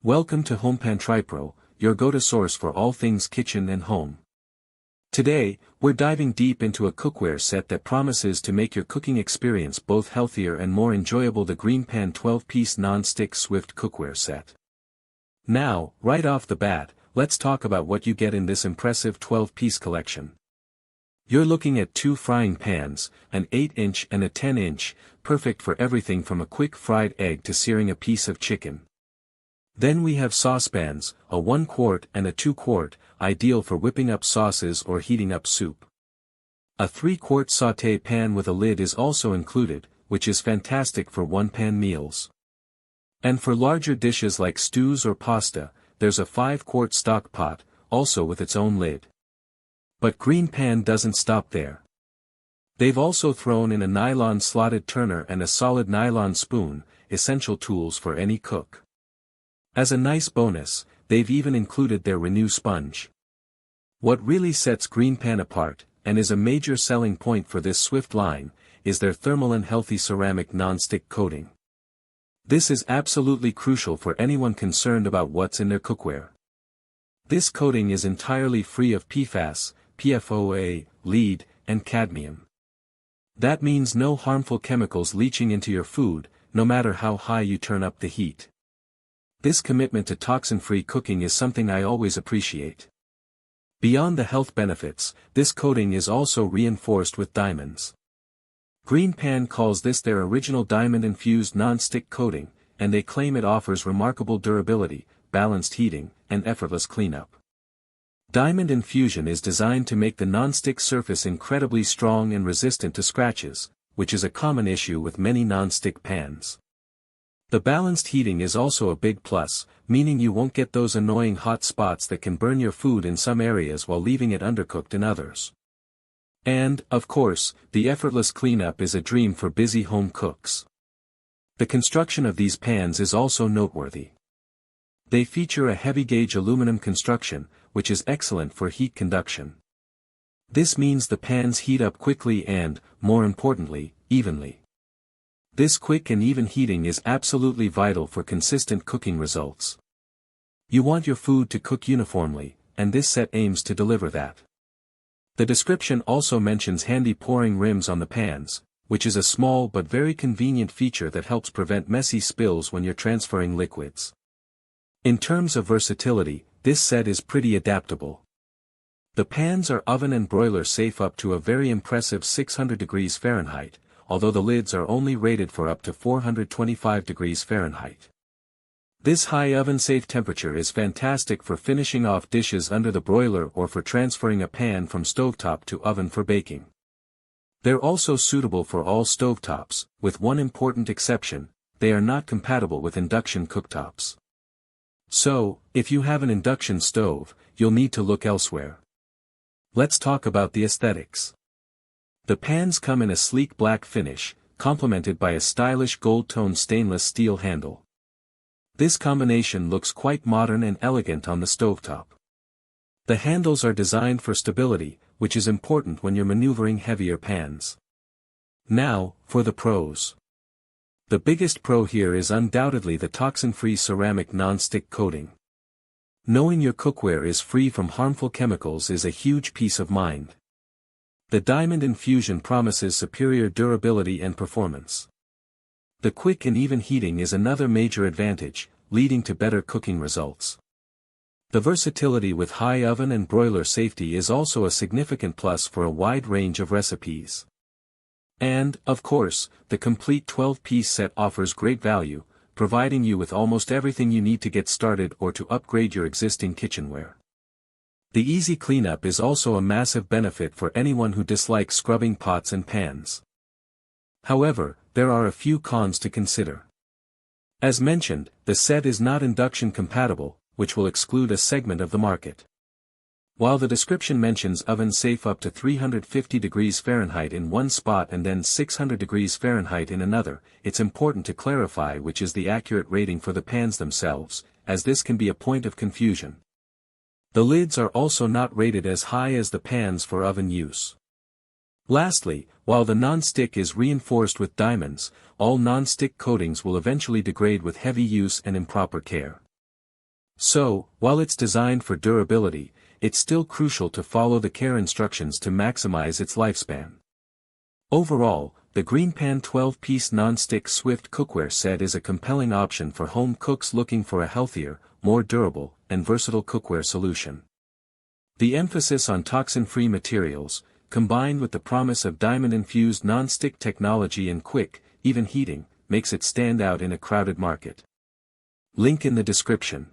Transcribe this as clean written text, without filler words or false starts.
Welcome to HomePan TriPro, your go-to source for all things kitchen and home. Today, we're diving deep into a cookware set that promises to make your cooking experience both healthier and more enjoyable: the GreenPan 12-piece non-stick Swift cookware set. Now, right off the bat, let's talk about what you get in this impressive 12-piece collection. You're looking at 2 frying pans, an 8-inch and a 10-inch, perfect for everything from a quick fried egg to searing a piece of chicken. Then we have saucepans, a 1-quart and a 2-quart, ideal for whipping up sauces or heating up soup. A 3-quart sauté pan with a lid is also included, which is fantastic for one-pan meals. And for larger dishes like stews or pasta, there's a 5-quart stock pot, also with its own lid. But GreenPan doesn't stop there. They've also thrown in a nylon slotted turner and a solid nylon spoon, essential tools for any cook. As a nice bonus, they've even included their Renew sponge. What really sets GreenPan apart, and is a major selling point for this Swift line, is their Thermolon healthy ceramic non-stick coating. This is absolutely crucial for anyone concerned about what's in their cookware. This coating is entirely free of PFAS, PFOA, lead, and cadmium. That means no harmful chemicals leaching into your food, no matter how high you turn up the heat. This commitment to toxin-free cooking is something I always appreciate. Beyond the health benefits, this coating is also reinforced with diamonds. GreenPan calls this their original diamond-infused non-stick coating, and they claim it offers remarkable durability, balanced heating, and effortless cleanup. Diamond infusion is designed to make the non-stick surface incredibly strong and resistant to scratches, which is a common issue with many non-stick pans. The balanced heating is also a big plus, meaning you won't get those annoying hot spots that can burn your food in some areas while leaving it undercooked in others. And, of course, the effortless cleanup is a dream for busy home cooks. The construction of these pans is also noteworthy. They feature a heavy-gauge aluminum construction, which is excellent for heat conduction. This means the pans heat up quickly and, more importantly, evenly. This quick and even heating is absolutely vital for consistent cooking results. You want your food to cook uniformly, and this set aims to deliver that. The description also mentions handy pouring rims on the pans, which is a small but very convenient feature that helps prevent messy spills when you're transferring liquids. In terms of versatility, this set is pretty adaptable. The pans are oven and broiler safe up to a very impressive 600 degrees Fahrenheit, although the lids are only rated for up to 425 degrees Fahrenheit. This high oven-safe temperature is fantastic for finishing off dishes under the broiler or for transferring a pan from stovetop to oven for baking. They're also suitable for all stovetops, with one important exception: they are not compatible with induction cooktops. So, if you have an induction stove, you'll need to look elsewhere. Let's talk about the aesthetics. The pans come in a sleek black finish, complemented by a stylish gold-toned stainless steel handle. This combination looks quite modern and elegant on the stovetop. The handles are designed for stability, which is important when you're maneuvering heavier pans. Now, for the pros. The biggest pro here is undoubtedly the toxin-free ceramic non-stick coating. Knowing your cookware is free from harmful chemicals is a huge peace of mind. The diamond infusion promises superior durability and performance. The quick and even heating is another major advantage, leading to better cooking results. The versatility with high oven and broiler safety is also a significant plus for a wide range of recipes. And, of course, the complete 12-piece set offers great value, providing you with almost everything you need to get started or to upgrade your existing kitchenware. The easy cleanup is also a massive benefit for anyone who dislikes scrubbing pots and pans. However, there are a few cons to consider. As mentioned, the set is not induction compatible, which will exclude a segment of the market. While the description mentions oven safe up to 350 degrees Fahrenheit in one spot and then 600 degrees Fahrenheit in another, it's important to clarify which is the accurate rating for the pans themselves, as this can be a point of confusion. The lids are also not rated as high as the pans for oven use. Lastly, while the non-stick is reinforced with diamonds, all non-stick coatings will eventually degrade with heavy use and improper care. So, while it's designed for durability, it's still crucial to follow the care instructions to maximize its lifespan. Overall, the GreenPan 12-piece non-stick Swift cookware set is a compelling option for home cooks looking for a healthier, more durable, and versatile cookware solution. The emphasis on toxin-free materials, combined with the promise of diamond-infused non-stick technology and quick, even heating, makes it stand out in a crowded market. Link in the description.